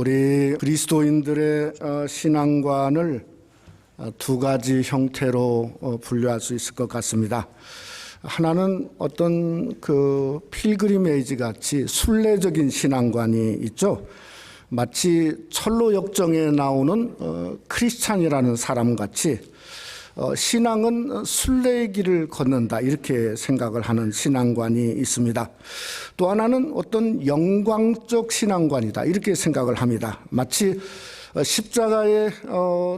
우리 그리스도인들의 신앙관을 두 가지 형태로 분류할 수 있을 것 같습니다. 하나는 어떤 그 필그리메이지 같이 순례적인 신앙관이 있죠. 마치 철로 역정에 나오는 크리스찬이라는 사람 같이 신앙은 순례의 길을 걷는다, 이렇게 생각을 하는 신앙관이 있습니다. 또 하나는 어떤 영광적 신앙관이다, 이렇게 생각을 합니다. 마치 십자가에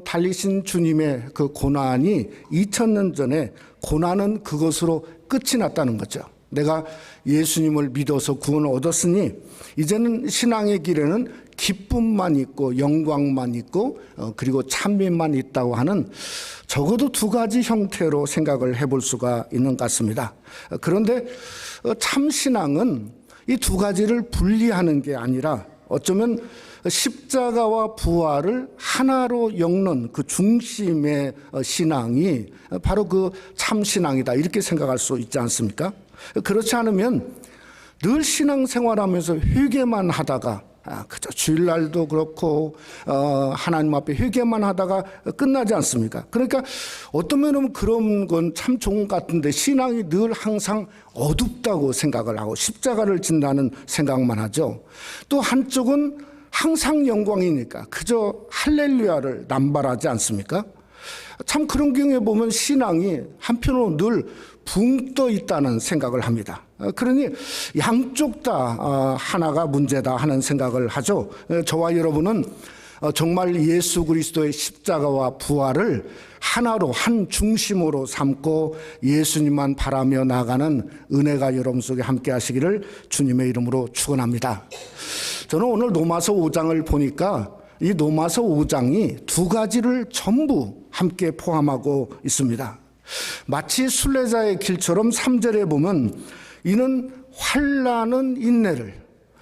달리신 주님의 그 고난이 2000년 전에 고난은 그것으로 끝이 났다는 거죠. 내가 예수님을 믿어서 구원을 얻었으니 이제는 신앙의 길에는 기쁨만 있고 영광만 있고 그리고 찬미만 있다고 하는 적어도 두 가지 형태로 생각을 해볼 수가 있는 것 같습니다. 그런데 참신앙은 이 두 가지를 분리하는 게 아니라 어쩌면 십자가와 부활을 하나로 엮는 그 중심의 신앙이 바로 그 참신앙이다, 이렇게 생각할 수 있지 않습니까? 그렇지 않으면 늘 신앙생활하면서 회개만 하다가 그저 주일날도 그렇고 하나님 앞에 회개만 하다가 끝나지 않습니까? 그러니까 어떤 면은 그런 건 참 좋은 것 같은데 신앙이 늘 항상 어둡다고 생각을 하고 십자가를 진다는 생각만 하죠. 또 한쪽은 항상 영광이니까 그저 할렐루야를 남발하지 않습니까? 참 그런 경우에 보면 신앙이 한편으로 늘 붕 떠 있다는 생각을 합니다. 그러니 양쪽 다 하나가 문제다 하는 생각을 하죠. 저와 여러분은 정말 예수 그리스도의 십자가와 부활을 하나로 한 중심으로 삼고 예수님만 바라며 나아가는 은혜가 여러분 속에 함께 하시기를 주님의 이름으로 축원합니다. 저는 오늘 로마서 5장을 보니까 이 로마서 5장이 두 가지를 전부 함께 포함하고 있습니다. 마치 순례자의 길처럼 3절에 보면 이는 환난은 인내를,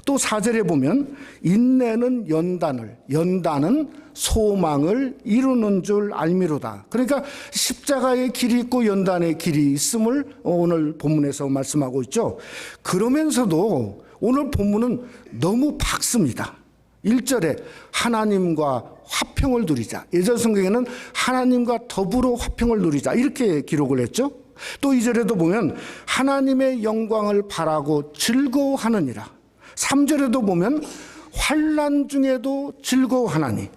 또 4절에 보면 인내는 연단을, 연단은 소망을 이루는 줄 알미로다. 그러니까 십자가의 길이 있고 연단의 길이 있음을 오늘 본문에서 말씀하고 있죠. 그러면서도 오늘 본문은 너무 밝습니다. 1절에 하나님과 화평을 누리자. 예전 성경에는 하나님과 더불어 화평을 누리자, 이렇게 기록을 했죠. 또 2절에도 보면 하나님의 영광을 바라고 즐거워하느니라. 3절에도 보면 환난 중에도 즐거워하나니.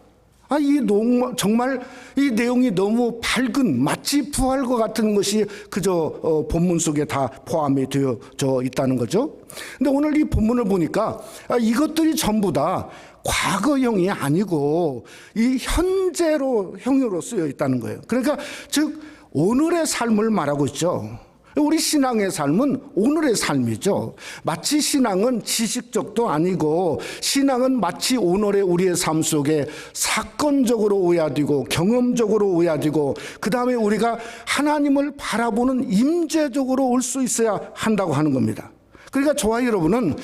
정말 이 내용이 너무 밝은, 마치 부활과 같은 것이 그저 본문 속에 다 포함이 되어져 있다는 거죠. 근데 오늘 이 본문을 보니까 이것들이 전부 다 과거형이 아니고 이 현재형으로 쓰여 있다는 거예요. 그러니까 즉 오늘의 삶을 말하고 있죠. 우리 신앙의 삶은 오늘의 삶이죠. 마치 신앙은 지식적도 아니고 신앙은 마치 오늘의 우리의 삶 속에 사건적으로 오야되고 경험적으로 오야되고 그 다음에 우리가 하나님을 바라보는 임재적으로 올 수 있어야 한다고 하는 겁니다. 그러니까 저와 여러분은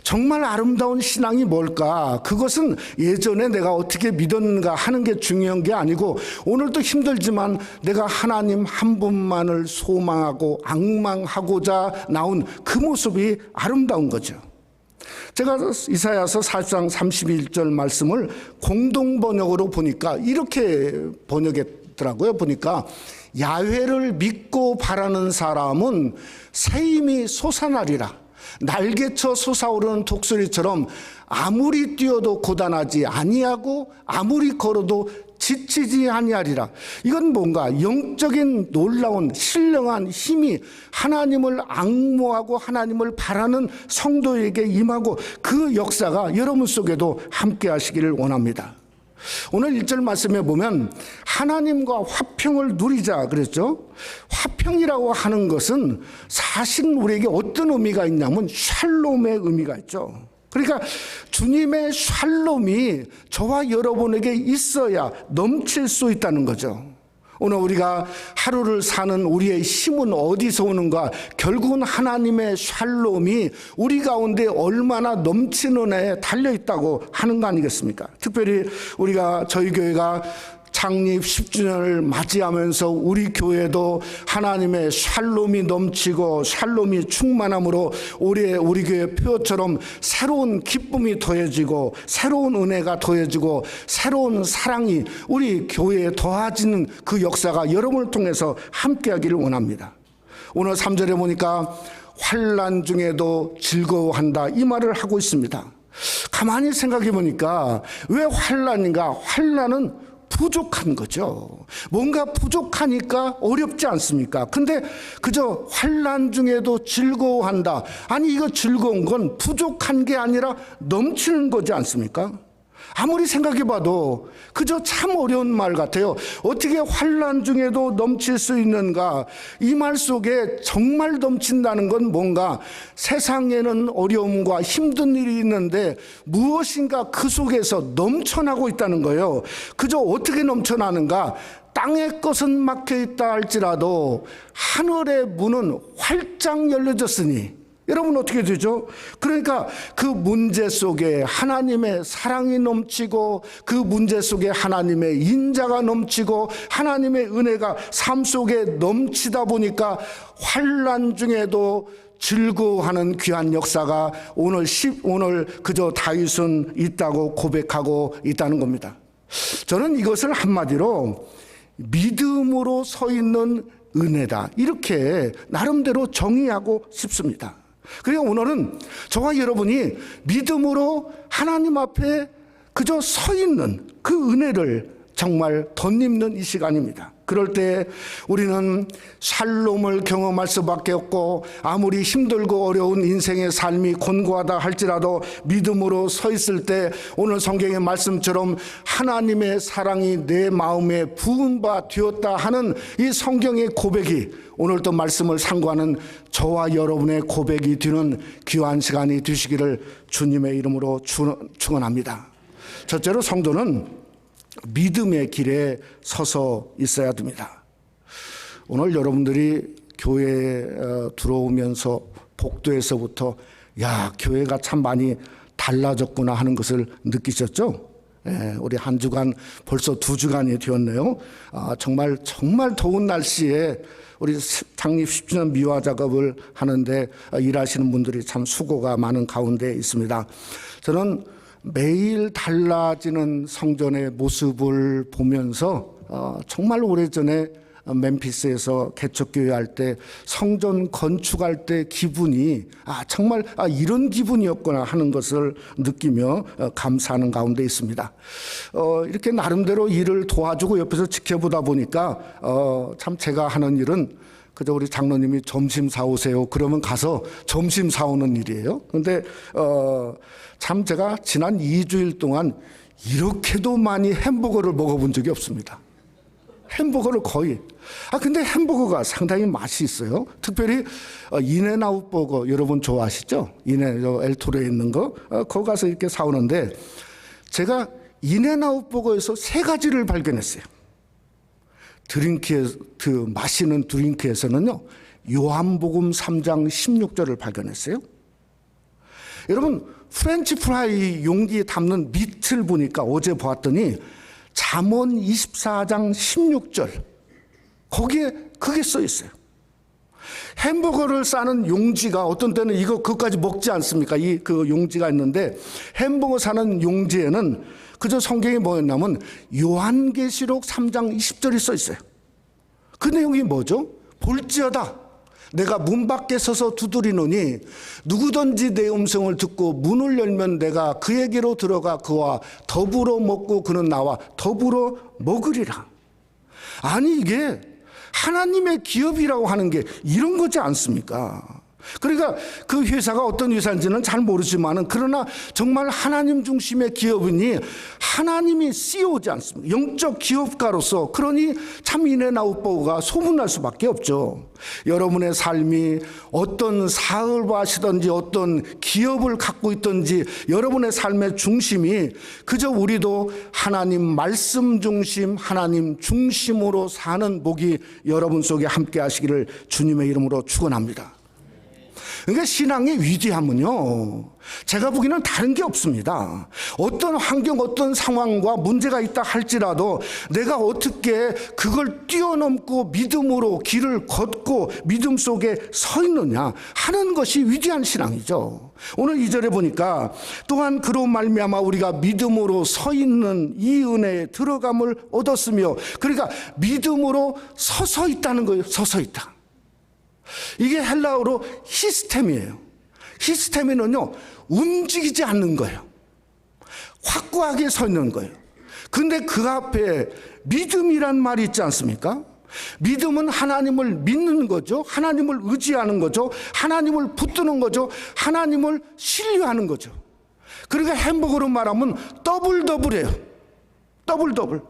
정말 아름다운 신앙이 뭘까? 그것은 예전에 내가 어떻게 믿었는가 하는 게 중요한 게 아니고 오늘도 힘들지만 내가 하나님 한 분만을 소망하고 앙망하고자 나온 그 모습이 아름다운 거죠. 제가 이사야서 4장 31절 말씀을 공동 번역으로 보니까 이렇게 번역했더라고요. 보니까 야훼를 믿고 바라는 사람은 새 힘이 솟아나리라. 날개쳐 솟아오르는 독수리처럼 아무리 뛰어도 고단하지 아니하고 아무리 걸어도 지치지 아니하리라. 이건 뭔가 영적인 놀라운 신령한 힘이 하나님을 앙모하고 하나님을 바라는 성도에게 임하고 그 역사가 여러분 속에도 함께 하시기를 원합니다. 오늘 1절 말씀에 보면 하나님과 화평을 누리자 그랬죠. 화평이라고 하는 것은 사실 우리에게 어떤 의미가 있냐면 샬롬의 의미가 있죠. 그러니까 주님의 샬롬이 저와 여러분에게 있어야 넘칠 수 있다는 거죠. 오늘 우리가 하루를 사는 우리의 힘은 어디서 오는가? 결국은 하나님의 샬롬이 우리 가운데 얼마나 넘치는 애에 달려있다고 하는 거 아니겠습니까? 특별히 우리가 저희 교회가 창립 10주년을 맞이하면서 우리 교회도 하나님의 샬롬이 넘치고 샬롬이 충만함으로 올해 우리 교회 표처럼 새로운 기쁨이 더해지고 새로운 은혜가 더해지고 새로운 사랑이 우리 교회에 더해지는 그 역사가 여러분을 통해서 함께하기를 원합니다. 오늘 3절에 보니까 환난 중에도 즐거워한다 이 말을 하고 있습니다. 가만히 생각해 보니까 왜 환난인가? 환난은 부족한 거죠. 뭔가 부족하니까 어렵지 않습니까? 근데 그저 환난 중에도 즐거워한다. 아니 이거 즐거운 건 부족한 게 아니라 넘치는 거지 않습니까? 아무리 생각해봐도 그저 참 어려운 말 같아요. 어떻게 환난 중에도 넘칠 수 있는가? 이 말 속에 정말 넘친다는 건 뭔가 세상에는 어려움과 힘든 일이 있는데 무엇인가 그 속에서 넘쳐나고 있다는 거예요. 그저 어떻게 넘쳐나는가? 땅의 것은 막혀 있다 할지라도 하늘의 문은 활짝 열려졌으니 여러분 어떻게 되죠? 그러니까 그 문제 속에 하나님의 사랑이 넘치고 그 문제 속에 하나님의 인자가 넘치고 하나님의 은혜가 삶 속에 넘치다 보니까 환난 중에도 즐거워하는 귀한 역사가 오늘 그저 다윗은 있다고 고백하고 있다는 겁니다. 저는 이것을 한마디로 믿음으로 서 있는 은혜다 이렇게 나름대로 정의하고 싶습니다. 그러니까 오늘은 저와 여러분이 믿음으로 하나님 앞에 그저 서 있는 그 은혜를 정말 덧입는 이 시간입니다. 그럴 때 우리는 샬롬을 경험할 수밖에 없고 아무리 힘들고 어려운 인생의 삶이 곤고하다 할지라도 믿음으로 서 있을 때 오늘 성경의 말씀처럼 하나님의 사랑이 내 마음에 부은 바 되었다 하는 이 성경의 고백이 오늘도 말씀을 상고하는 저와 여러분의 고백이 되는 귀한 시간이 되시기를 주님의 이름으로 축원합니다. 첫째로 성도는 믿음의 길에 서서 있어야 됩니다. 오늘 여러분들이 교회에 들어오면서 복도에서부터 야 교회가 참 많이 달라졌구나 하는 것을 느끼셨죠? 우리 한 주간 벌써 2주간이 되었네요. 정말 더운 날씨에 우리 창립 10주년 미화 작업을 하는데 일하시는 분들이 참 수고가 많은 가운데 있습니다. 저는 매일 달라지는 성전의 모습을 보면서 정말 오래전에 멤피스에서 개척교회 할 때 성전 건축할 때 기분이 정말 이런 기분이었구나 하는 것을 느끼며 감사하는 가운데 있습니다. 이렇게 나름대로 일을 도와주고 옆에서 지켜보다 보니까 참 제가 하는 일은 그저 우리 장로님이 점심 사오세요 그러면 가서 점심 사오는 일이에요. 그런데 참 제가 지난 2주일 동안 이렇게도 많이 햄버거를 먹어본 적이 없습니다. 햄버거를 거의. 근데 햄버거가 상당히 맛이 있어요. 특별히 인앤아웃 버거 여러분 좋아하시죠? 엘토로에 있는 거. 거기 가서 이렇게 사오는데 제가 인앤아웃 버거에서 3가지를 발견했어요. 마시는 드링크에서는요, 요한복음 3장 16절을 발견했어요. 여러분, 프렌치 프라이 용기에 담는 밑을 보니까 어제 보았더니 잠언 24장 16절 거기에 그게 써 있어요. 햄버거를 싸는 용지가 어떤 때는 그것까지 먹지 않습니까? 그 용지가 있는데 햄버거 사는 용지에는 그저 성경이 뭐였냐면 요한계시록 3장 20절이 써 있어요. 그 내용이 뭐죠? 볼지어다 내가 문 밖에 서서 두드리노니 누구든지 내 음성을 듣고 문을 열면 내가 그에게로 들어가 그와 더불어 먹고 그는 나와 더불어 먹으리라. 아니 이게 하나님의 기업이라고 하는 게 이런 거지 않습니까? 그러니까 그 회사가 어떤 회사인지는 잘 모르지만은 그러나 정말 하나님 중심의 기업이니 하나님이 CEO지 않습니까? 영적 기업가로서 그러니 참 인앤아웃 버거가 소문날 수밖에 없죠. 여러분의 삶이 어떤 사업을 하시든지 어떤 기업을 갖고 있든지 여러분의 삶의 중심이 그저 우리도 하나님 말씀 중심 하나님 중심으로 사는 복이 여러분 속에 함께 하시기를 주님의 이름으로 축원합니다. 그러니까 신앙의 위대함은요, 제가 보기에는 다른 게 없습니다. 어떤 환경, 어떤 상황과 문제가 있다 할지라도 내가 어떻게 그걸 뛰어넘고 믿음으로 길을 걷고 믿음 속에 서 있느냐 하는 것이 위대한 신앙이죠. 오늘 2절에 보니까 또한 그로 말미암아 우리가 믿음으로 서 있는 이 은혜에 들어감을 얻었으며, 그러니까 믿음으로 서서 있다는 거예요. 서서 있다. 이게 헬라어로 히스템이에요. 히스템이는요, 움직이지 않는 거예요. 확고하게 서 있는 거예요. 근데 그 앞에 믿음이란 말이 있지 않습니까? 믿음은 하나님을 믿는 거죠. 하나님을 의지하는 거죠. 하나님을 붙드는 거죠. 하나님을 신뢰하는 거죠. 그러니까 햄버거로 말하면 더블이에요. 더블.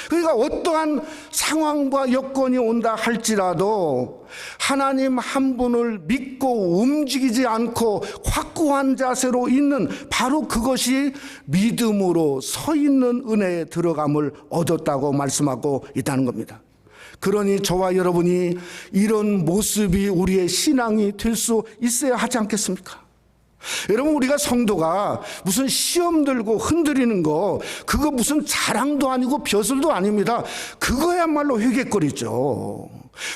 그러니까 어떠한 상황과 여건이 온다 할지라도 하나님 한 분을 믿고 움직이지 않고 확고한 자세로 있는, 바로 그것이 믿음으로 서 있는 은혜에 들어감을 얻었다고 말씀하고 있다는 겁니다. 그러니 저와 여러분이 이런 모습이 우리의 신앙이 될 수 있어야 하지 않겠습니까? 여러분, 우리가 성도가 무슨 시험 들고 흔들리는 거, 그거 무슨 자랑도 아니고 벼슬도 아닙니다. 그거야말로 회개거리죠.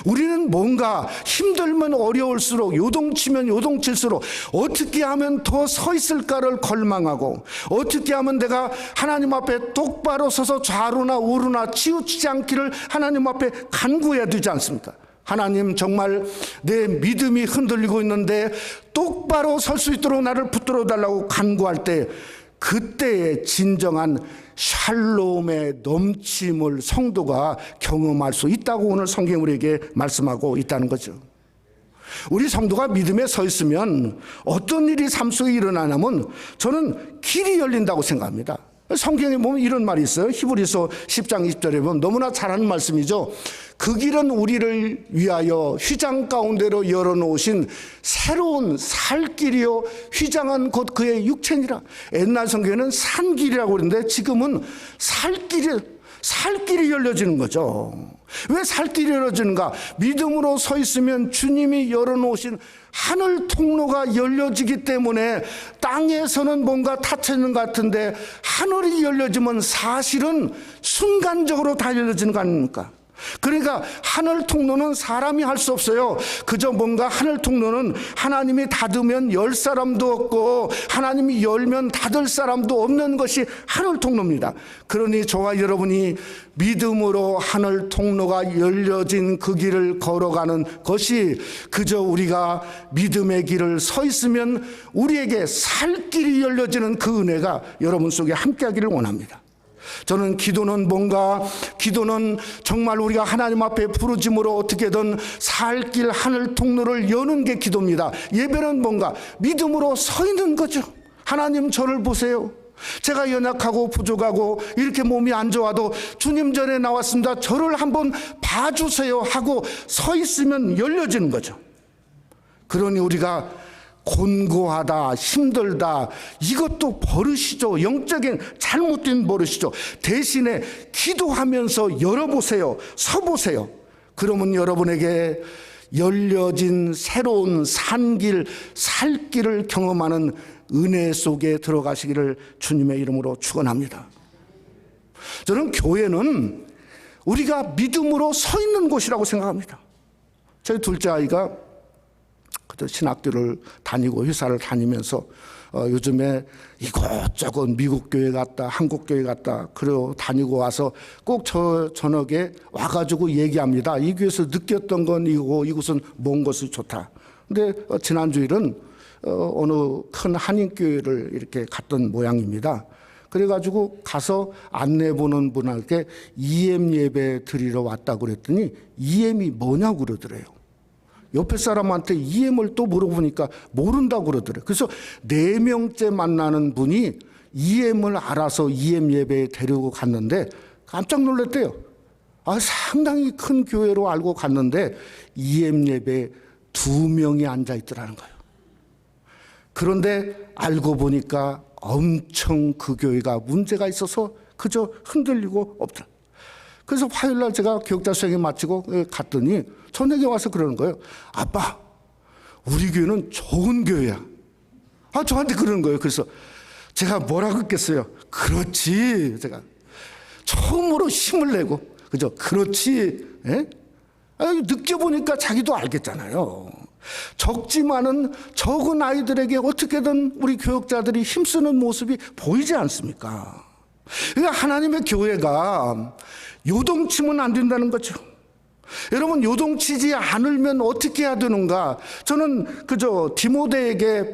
우리는 뭔가 힘들면 어려울수록, 요동치면 요동칠수록 어떻게 하면 더 서 있을까를 걸망하고, 어떻게 하면 내가 하나님 앞에 똑바로 서서 좌로나 우로나 치우치지 않기를 하나님 앞에 간구해야 되지 않습니까? 하나님, 정말 내 믿음이 흔들리고 있는데 똑바로 설 수 있도록 나를 붙들어 달라고 간구할 때, 그때의 진정한 샬롬의 넘침을 성도가 경험할 수 있다고 오늘 성경이 우리에게 말씀하고 있다는 거죠. 우리 성도가 믿음에 서 있으면 어떤 일이 삶 속에 일어나냐면 저는 길이 열린다고 생각합니다. 성경에 보면 이런 말이 있어요. 히브리서 10장 20절에 보면 너무나 잘하는 말씀이죠. 그 길은 우리를 위하여 휘장 가운데로 열어놓으신 새로운 살 길이요, 휘장은 곧 그의 육체니라. 옛날 성경에는 산길이라고 그러는데 지금은 살길이 열려지는 거죠. 왜 살길이 열려지는가? 믿음으로 서 있으면 주님이 열어놓으신 하늘 통로가 열려지기 때문에 땅에서는 뭔가 닫혀있는 것 같은데 하늘이 열려지면 사실은 순간적으로 다 열려지는 거 아닙니까? 그러니까 하늘 통로는 사람이 할 수 없어요. 그저 뭔가 하늘 통로는 하나님이 닫으면 열 사람도 없고 하나님이 열면 닫을 사람도 없는 것이 하늘 통로입니다. 그러니 저와 여러분이 믿음으로 하늘 통로가 열려진 그 길을 걸어가는 것이, 그저 우리가 믿음의 길을 서 있으면 우리에게 살 길이 열려지는 그 은혜가 여러분 속에 함께하기를 원합니다. 저는 기도는 정말 우리가 하나님 앞에 부르짐으로 어떻게든 살 길 하늘 통로를 여는 게 기도입니다. 예배는 믿음으로 서 있는 거죠. 하나님, 저를 보세요. 제가 연약하고 부족하고 이렇게 몸이 안 좋아도 주님 전에 나왔습니다. 저를 한번 봐주세요 하고 서 있으면 열려지는 거죠. 그러니 우리가 곤고하다, 힘들다, 이것도 버릇이죠. 영적인 잘못된 버릇이죠. 대신에 기도하면서 열어보세요. 서보세요. 그러면 여러분에게 열려진 새로운 산길, 살길을 경험하는 은혜 속에 들어가시기를 주님의 이름으로 축원합니다. 저는 교회는 우리가 믿음으로 서 있는 곳이라고 생각합니다. 저희 둘째 아이가 신학교를 다니고 회사를 다니면서 요즘에 이곳저곳 미국 교회 갔다, 한국 교회 갔다, 그리고 다니고 와서 꼭 저녁에 와가지고 얘기합니다. 이 교회에서 느꼈던 건 이거고 이곳은 먼 곳이 좋다. 근데 지난주일은 어느 큰 한인교회를 이렇게 갔던 모양입니다. 그래가지고 가서 안내보는 분에게 EM 예배 드리러 왔다고 그랬더니 EM이 뭐냐고 그러더래요. 옆에 사람한테 EM을 또 물어보니까 모른다고 그러더래요. 그래서 4명째 만나는 분이 EM을 알아서 EM 예배에 데리고 갔는데 깜짝 놀랐대요. 상당히 큰 교회로 알고 갔는데 EM 예배에 2명이 앉아있더라는 거예요. 그런데 알고 보니까 엄청 그 교회가 문제가 있어서 그저 흔들리고 없더라. 그래서 화요일날 제가 교육자 수행회 마치고 갔더니 저녁에 와서 그러는 거예요. 아빠, 우리 교회는 좋은 교회야. 저한테 그러는 거예요. 그래서 제가 뭐라고 했겠어요? 그렇지. 제가 처음으로 힘을 내고, 그죠? 그렇지. 예? 느껴보니까 자기도 알겠잖아요. 적지만은 적은 아이들에게 어떻게든 우리 교육자들이 힘쓰는 모습이 보이지 않습니까? 그러니까 하나님의 교회가 요동치면 안 된다는 거죠. 여러분, 요동치지 않으면 어떻게 해야 되는가? 저는 그저 디모데에게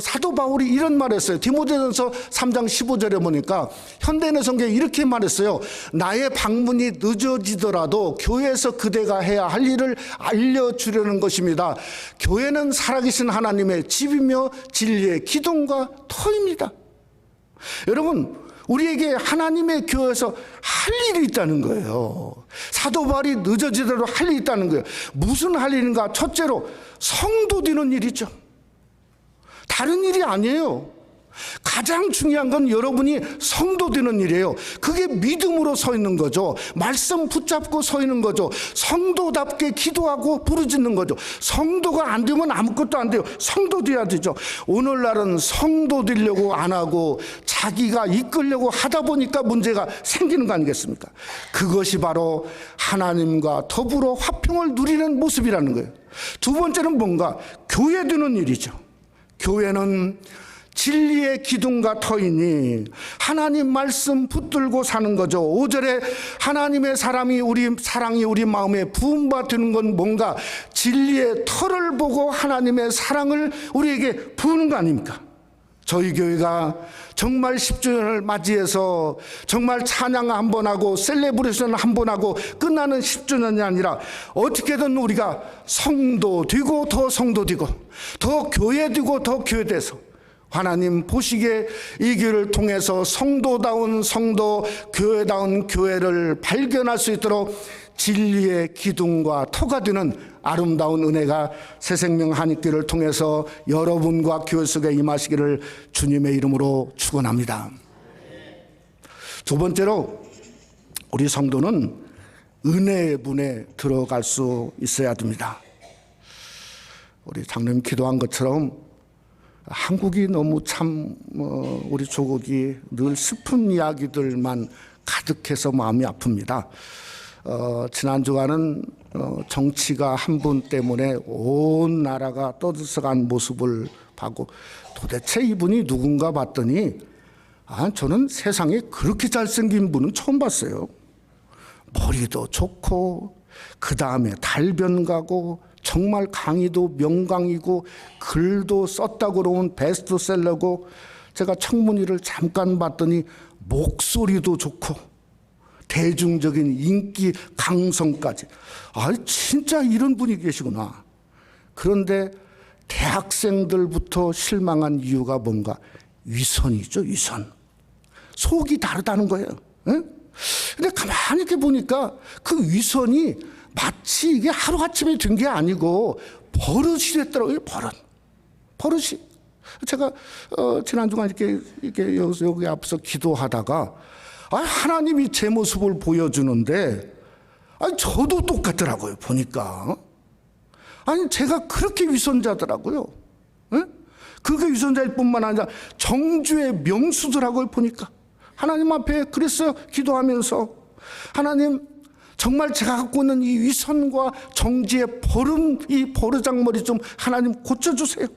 사도 바울이 이런 말했어요. 디모데전서 3장 15절에 보니까 현대인의 성경에 이렇게 말했어요. 나의 방문이 늦어지더라도 교회에서 그대가 해야 할 일을 알려주려는 것입니다. 교회는 살아계신 하나님의 집이며 진리의 기둥과 터입니다. 여러분, 우리에게 하나님의 교회에서 할 일이 있다는 거예요. 사도 바울이 늦어지더라도 할 일이 있다는 거예요. 무슨 할 일인가? 첫째로 성도 되는 일이죠. 다른 일이 아니에요. 가장 중요한 건 여러분이 성도 되는 일이에요. 그게 믿음으로 서 있는 거죠. 말씀 붙잡고 서 있는 거죠. 성도답게 기도하고 부르짖는 거죠. 성도가 안 되면 아무것도 안 돼요. 성도 돼야 되죠. 오늘날은 성도 되려고 안 하고 자기가 이끌려고 하다 보니까 문제가 생기는 거 아니겠습니까? 그것이 바로 하나님과 더불어 화평을 누리는 모습이라는 거예요. 두 번째는 뭔가? 교회 되는 일이죠. 교회는 진리의 기둥과 터이니 하나님 말씀 붙들고 사는 거죠. 5절에 하나님의 사랑이 우리 마음에 부음받는 건 뭔가? 진리의 터를 보고 하나님의 사랑을 우리에게 부으는 거 아닙니까? 저희 교회가 정말 10주년을 맞이해서 정말 찬양 한번 하고 셀레브레이션 한번 하고 끝나는 10주년이 아니라 어떻게든 우리가 성도 되고 더 성도 되고 더 교회 되고 더 교회 돼서 하나님 보시기에 이 교회를 통해서 성도다운 성도, 교회다운 교회를 발견할 수 있도록 진리의 기둥과 터가 되는 아름다운 은혜가 새생명 한익교회를 통해서 여러분과 교회 속에 임하시기를 주님의 이름으로 축원합니다. 두 번째로 우리 성도는 은혜의 문에 들어갈 수 있어야 됩니다. 우리 장로님 기도한 것처럼 한국이 너무 참 우리 조국이 늘 슬픈 이야기들만 가득해서 마음이 아픕니다. 지난 주간은 정치가 한 분 때문에 온 나라가 떠들썩한 모습을 보고 도대체 이분이 누군가 봤더니 저는 세상에 그렇게 잘생긴 분은 처음 봤어요. 머리도 좋고 그 다음에 달변 가고 정말 강의도 명강이고 글도 썼다고 그러면 베스트셀러고 제가 청문회를 잠깐 봤더니 목소리도 좋고 대중적인 인기 강성까지 진짜 이런 분이 계시구나. 그런데 대학생들부터 실망한 이유가 뭔가? 위선이죠. 위선. 속이 다르다는 거예요. 근데 가만히 이렇게 보니까 그 위선이 마치 이게 하루아침에 된 게 아니고 버릇이 됐더라고요. 버릇이. 제가 지난 주간 이렇게 여기 앞서 기도하다가 하나님이 제 모습을 보여주는데 저도 똑같더라고요. 보니까 제가 그렇게 위선자더라고요. 그게 위선자일 뿐만 아니라 정주의 명수더라고요. 보니까 하나님 앞에 그랬어요. 기도하면서 하나님, 정말 제가 갖고 있는 이 위선과 정지의 이 버르장머리 좀 하나님 고쳐주세요.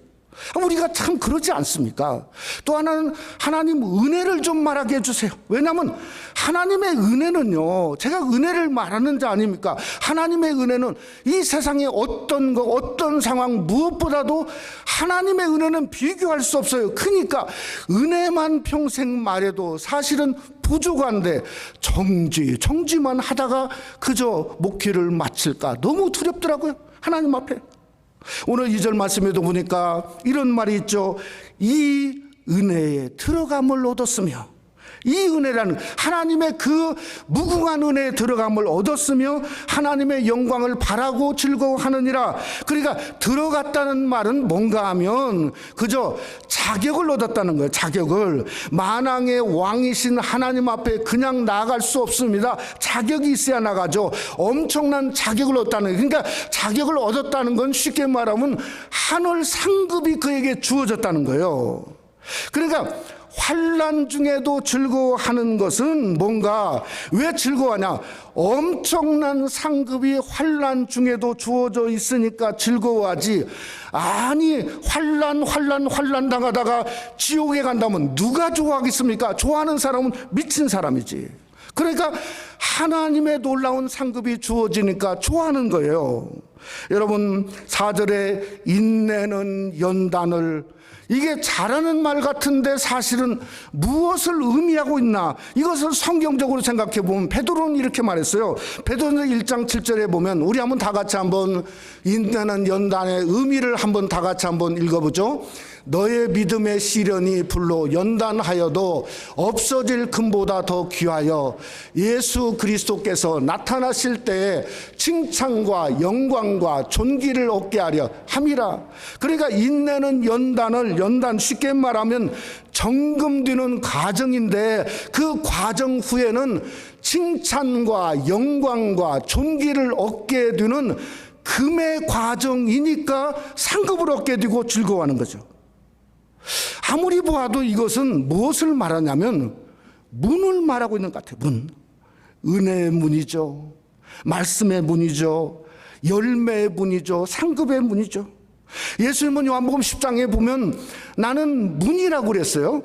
우리가 참 그러지 않습니까? 또 하나는 하나님 은혜를 좀 말하게 해주세요. 왜냐하면 하나님의 은혜는요, 제가 은혜를 말하는 자 아닙니까? 하나님의 은혜는 이 세상의 어떤 상황 무엇보다도 하나님의 은혜는 비교할 수 없어요. 그러니까 은혜만 평생 말해도 사실은 부족한데 정지만 하다가 그저 목회를 마칠까 너무 두렵더라고요. 하나님 앞에. 오늘 2절 말씀에도 보니까 이런 말이 있죠. 이 은혜에 들어감을 얻었으며 이 은혜라는 하나님의 그 무궁한 은혜에 들어감을 얻었으며 하나님의 영광을 바라고 즐거워하느니라. 그러니까 들어갔다는 말은 뭔가 하면 그저 자격을 얻었다는 거예요. 자격을. 만왕의 왕이신 하나님 앞에 그냥 나아갈 수 없습니다. 자격이 있어야 나가죠. 엄청난 자격을 얻었다는 거예요. 그러니까 자격을 얻었다는 건 쉽게 말하면 하늘 상급이 그에게 주어졌다는 거예요. 그러니까 환난 중에도 즐거워하는 것은 뭔가, 왜 즐거워하냐? 엄청난 상급이 환난 중에도 주어져 있으니까 즐거워하지. 아니 환난 당하다가 지옥에 간다면 누가 좋아하겠습니까? 좋아하는 사람은 미친 사람이지. 그러니까 하나님의 놀라운 상급이 주어지니까 좋아하는 거예요. 여러분, 4절에 인내는 연단을, 이게 잘하는 말 같은데 사실은 무엇을 의미하고 있나? 이것을 성경적으로 생각해 보면 베드로는 이렇게 말했어요. 베드로는 1장 7절에 보면, 우리 한번 다 같이 한번 인내는 연단의 의미를 한번 다 같이 한번 읽어보죠. 너의 믿음의 시련이 불로 연단하여도 없어질 금보다 더 귀하여 예수 그리스도께서 나타나실 때에 칭찬과 영광과 존귀를 얻게 하려 함이라. 그러니까 인내는 연단 쉽게 말하면 정금 드는 과정인데, 그 과정 후에는 칭찬과 영광과 존귀를 얻게 되는 금의 과정이니까 상급을 얻게 되고 즐거워하는 거죠. 아무리 보아도 이것은 무엇을 말하냐면 문을 말하고 있는 것 같아요. 문. 은혜의 문이죠. 말씀의 문이죠. 열매의 문이죠. 상급의 문이죠. 예수님은 요한복음 10장에 보면 나는 문이라고 그랬어요.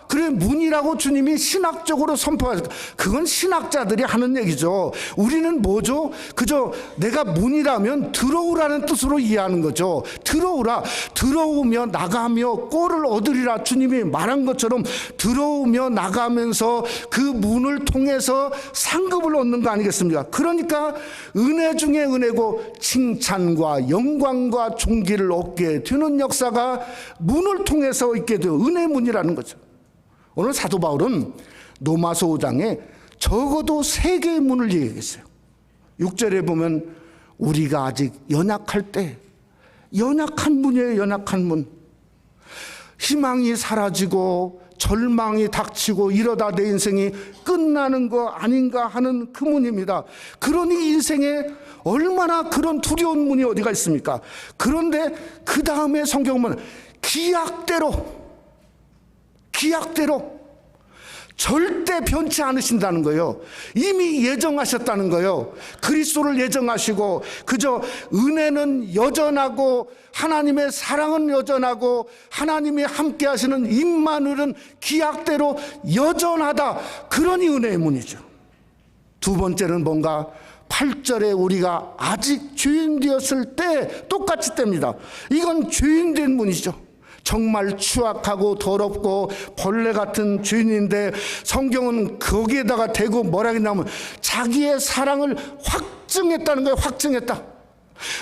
그래, 문이라고 주님이 신학적으로 선포하셨. 그건 신학자들이 하는 얘기죠. 우리는 뭐죠? 그저 내가 문이라면 들어오라는 뜻으로 이해하는 거죠. 들어오라. 들어오며 나가며 꼴을 얻으리라. 주님이 말한 것처럼 들어오며 나가면서 그 문을 통해서 상급을 얻는 거 아니겠습니까? 그러니까 은혜 중에 은혜고 칭찬과 영광과 존귀를 얻게 되는 역사가 문을 통해서 있게 돼요. 은혜 문이라는 거죠. 오늘 사도 바울은 로마서 5장에 적어도 3개의 문을 얘기했어요. 6절에 보면 우리가 아직 연약할 때, 연약한 문이에요. 연약한 문. 희망이 사라지고 절망이 닥치고 이러다 내 인생이 끝나는 거 아닌가 하는 그 문입니다. 그러니 인생에 얼마나 그런 두려운 문이 어디가 있습니까? 그런데 그 다음에 성경은 기약대로 절대 변치 않으신다는 거예요. 이미 예정하셨다는 거예요. 그리스도를 예정하시고, 그저 은혜는 여전하고 하나님의 사랑은 여전하고 하나님이 함께 하시는 임마누엘은 기약대로 여전하다. 그러니 은혜의 문이죠. 두 번째는 뭔가 8절에 우리가 아직 죄인 되었을 때 똑같이 뗍니다. 이건 죄인 된 문이죠. 정말 추악하고 더럽고 벌레 같은 죄인인데 성경은 거기에다가 대고 뭐라 했냐면 자기의 사랑을 확증했다는 거예요. 확증했다.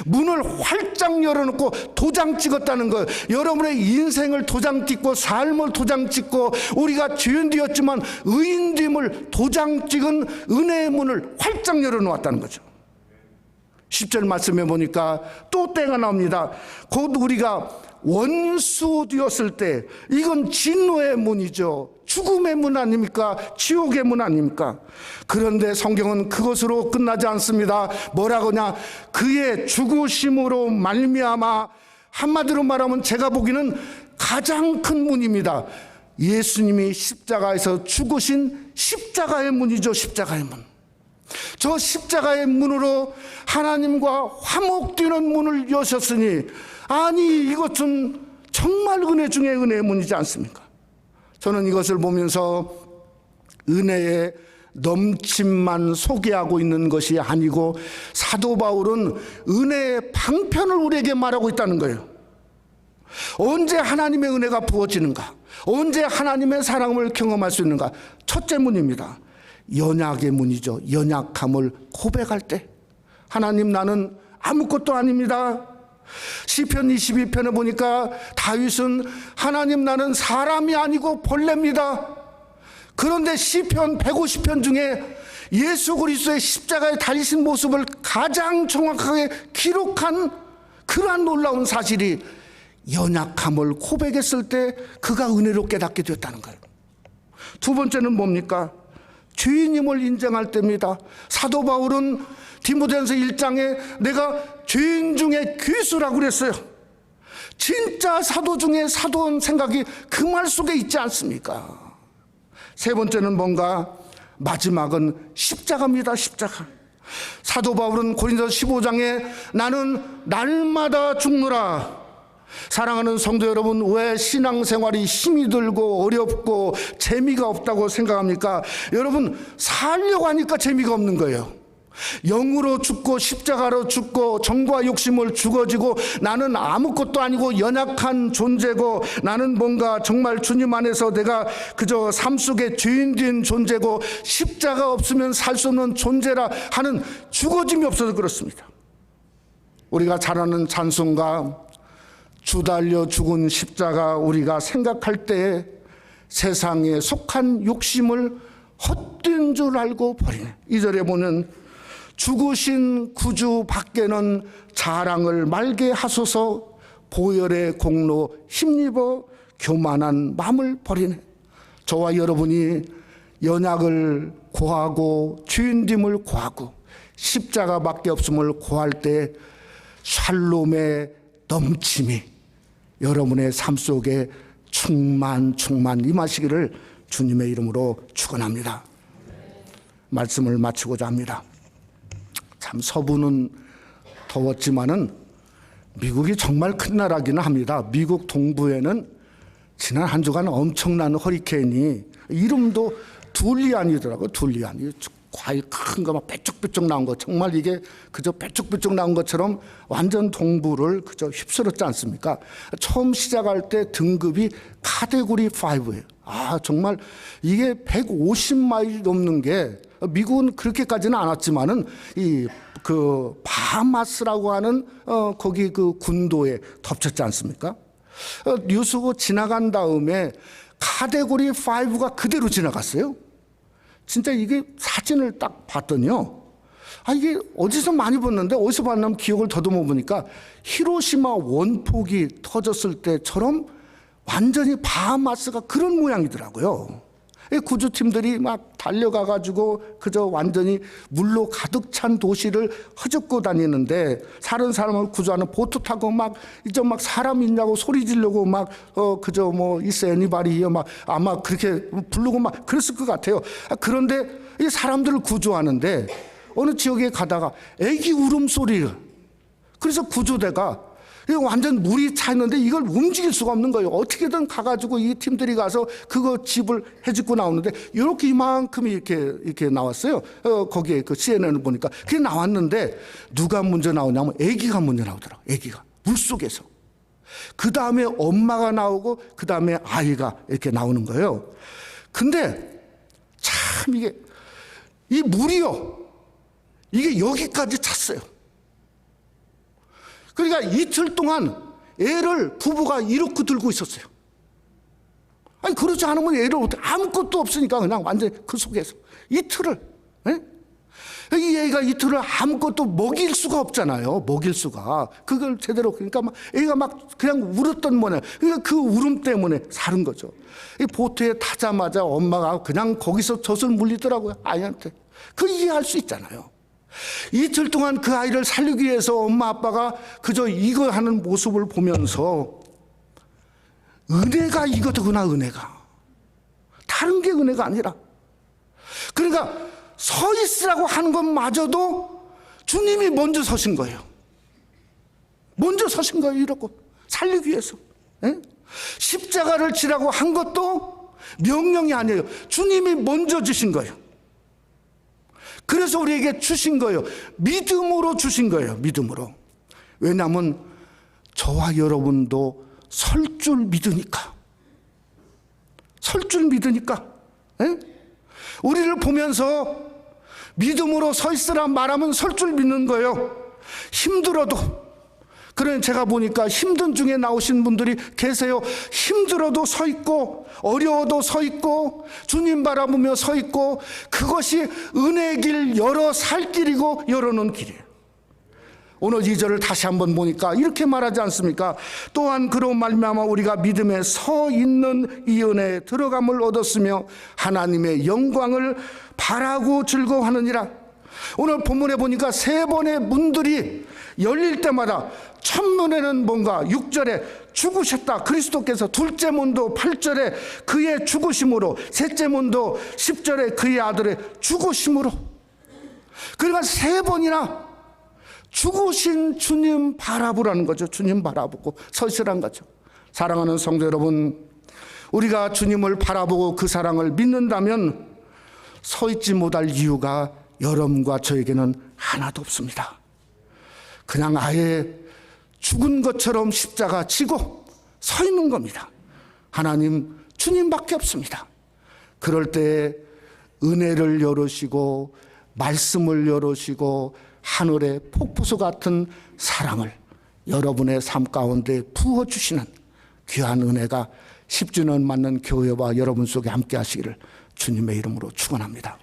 문을 활짝 열어놓고 도장 찍었다는 거예요. 여러분의 인생을 도장 찍고 삶을 도장 찍고 우리가 죄인 되었지만 의인 됨을 도장 찍은 은혜의 문을 활짝 열어놓았다는 거죠. 10절 말씀해 보니까 또 때가 나옵니다. 곧 우리가 원수 되었을 때, 이건 진노의 문이죠. 죽음의 문 아닙니까? 지옥의 문 아닙니까? 그런데 성경은 그것으로 끝나지 않습니다. 뭐라고 하냐? 그의 죽으심으로 말미암아, 한마디로 말하면 제가 보기에는 가장 큰 문입니다. 예수님이 십자가에서 죽으신 십자가의 문이죠. 십자가의 문. 저 십자가의 문으로 하나님과 화목되는 문을 여셨으니, 아니 이것은 정말 은혜 중에 은혜의 문이지 않습니까? 저는 이것을 보면서 은혜의 넘침만 소개하고 있는 것이 아니고 사도 바울은 은혜의 방편을 우리에게 말하고 있다는 거예요. 언제 하나님의 은혜가 부어지는가? 언제 하나님의 사랑을 경험할 수 있는가? 첫째 문입니다. 연약의 문이죠. 연약함을 고백할 때, 하나님 나는 아무것도 아닙니다. 시편 22편에 보니까 다윗은 하나님 나는 사람이 아니고 벌레입니다. 그런데 시편 150편 중에 예수 그리스도의 십자가에 달리신 모습을 가장 정확하게 기록한 그러한 놀라운 사실이 연약함을 고백했을 때 그가 은혜로 깨닫게 되었다는 거예요. 두 번째는 뭡니까? 죄인임을 인정할 때입니다. 사도 바울은 디모데전서 1장에 내가 죄인 중에 괴수라고 그랬어요. 진짜 사도 중에 사도인 생각이 그 말 속에 있지 않습니까? 세 번째는 뭔가? 마지막은 십자가입니다. 십자가. 사도 바울은 고린도서 15장에 나는 날마다 죽노라. 사랑하는 성도 여러분, 왜 신앙생활이 힘이 들고 어렵고 재미가 없다고 생각합니까? 여러분, 살려고 하니까 재미가 없는 거예요. 영으로 죽고 십자가로 죽고 정과 욕심을 죽어지고 나는 아무것도 아니고 연약한 존재고 나는 뭔가 정말 주님 안에서 내가 그저 삶 속에 죄인 된 존재고 십자가 없으면 살 수 없는 존재라 하는 죽어짐이 없어서 그렇습니다. 우리가 잘 아는 찬송가 주 달려 죽은 십자가 우리가 생각할 때 세상에 속한 욕심을 헛된 줄 알고 버리네. 2절에 보면 죽으신 구주 밖에는 자랑을 말게 하소서 보혈의 공로 힘입어 교만한 마음을 버리네. 저와 여러분이 연약을 고하고 죄인됨을 고하고 십자가밖에 없음을 고할 때 샬롬의 넘침이 여러분의 삶 속에 충만 임하시기를 주님의 이름으로 축원합니다. 말씀을 마치고자 합니다. 참 서부는 더웠지만은 미국이 정말 큰 나라기는 합니다. 미국 동부에는 지난 한 주간 엄청난 허리케인이 이름도 둘리안이더라고요. 둘리안. 과일 큰 거 막 빼쭉빼쭉 나온 거, 정말 이게 그저 빼쭉빼쭉 나온 것처럼 완전 동부를 그저 휩쓸었지 않습니까? 처음 시작할 때 등급이 카테고리 5예요. 정말 이게 150마일 넘는 게 미국은 그렇게까지는 않았지만은 그 바하마스라고 하는 거기 그 군도에 덮쳤지 않습니까? 뉴스고 지나간 다음에 카테고리 5가 그대로 지나갔어요. 진짜 이게 사진을 딱 봤더니요. 이게 어디서 많이 봤는데 어디서 봤냐면 기억을 더듬어 보니까 히로시마 원폭이 터졌을 때처럼 완전히 바하마스가 그런 모양이더라고요. 구조팀들이 막 달려가가지고 그저 완전히 물로 가득 찬 도시를 허젓고 다니는데 다른 사람을 구조하는 보트 타고 막 이제 막 사람 있냐고 소리 지르고 막 그저 뭐 있어 애니바리요 막 아마 그렇게 부르고 막 그랬을 것 같아요. 그런데 이 사람들을 구조하는데 어느 지역에 가다가 애기 울음소리가, 그래서 구조대가 완전 물이 차 있는데 이걸 움직일 수가 없는 거예요. 어떻게든 가가지고 이 팀들이 가서 그거 집을 해집고 나오는데 이렇게 이만큼이 이렇게 나왔어요. 거기에 그 CNN을 보니까 그게 나왔는데 누가 먼저 나오냐면 아기가 먼저 나오더라고요. 아기가 물속에서. 그 다음에 엄마가 나오고 그 다음에 아이가 이렇게 나오는 거예요. 근데 참 이 물이요, 이게 여기까지 찼어요. 그러니까 이틀 동안 애를 부부가 이렇게 들고 있었어요. 그러지 않으면 애를 아무것도 없으니까 그냥 완전히 그 속에서 이틀을, 이 애가 이틀을 아무것도 먹일 수가 없잖아요. 먹일 수가. 그걸 제대로, 그러니까 막 애가 막 그냥 울었던 모양. 그러니까 그 울음 때문에 사는 거죠. 이 보트에 타자마자 엄마가 그냥 거기서 젖을 물리더라고요. 아이한테. 그 이해할 수 있잖아요. 이틀 동안 그 아이를 살리기 위해서 엄마 아빠가 그저 이거 하는 모습을 보면서 은혜가 이거더구나, 은혜가. 다른 게 은혜가 아니라. 그러니까 서 있으라고 하는 것마저도 주님이 먼저 서신 거예요. 먼저 서신 거예요. 이러고 살리기 위해서. 십자가를 지라고 한 것도 명령이 아니에요. 주님이 먼저 주신 거예요. 그래서 우리에게 주신 거예요. 믿음으로 주신 거예요. 믿음으로. 왜냐하면 저와 여러분도 설 줄 믿으니까. 설 줄 믿으니까. 우리를 보면서 믿음으로 서 있으라 말하면 설 줄 믿는 거예요. 힘들어도. 그래 제가 보니까 힘든 중에 나오신 분들이 계세요. 힘들어도 서 있고 어려워도 서 있고 주님 바라보며 서 있고, 그것이 은혜의 길, 열어 살 길이고 열어놓은 길이에요. 오늘 2절을 다시 한번 보니까 이렇게 말하지 않습니까? 또한 그로 말미암아 우리가 믿음에 서 있는 이 은혜에 들어감을 얻었으며 하나님의 영광을 바라고 즐거워하느니라. 오늘 본문에 보니까 3번의 문들이 열릴 때마다 첫 문에는 뭔가 6절에 죽으셨다, 그리스도께서, 둘째 문도 8절에 그의 죽으심으로, 셋째 문도 10절에 그의 아들의 죽으심으로. 그러니까 3번이나 죽으신 주님 바라보라는 거죠. 주님 바라보고 서시란 거죠. 사랑하는 성도 여러분, 우리가 주님을 바라보고 그 사랑을 믿는다면 서 있지 못할 이유가 여러분과 저에게는 하나도 없습니다. 그냥 아예 죽은 것처럼 십자가 지고 서 있는 겁니다. 하나님, 주님밖에 없습니다. 그럴 때 은혜를 열으시고 말씀을 열으시고 하늘의 폭포수 같은 사랑을 여러분의 삶 가운데 부어주시는 귀한 은혜가 10주년 맞는 교회와 여러분 속에 함께 하시기를 주님의 이름으로 축원합니다.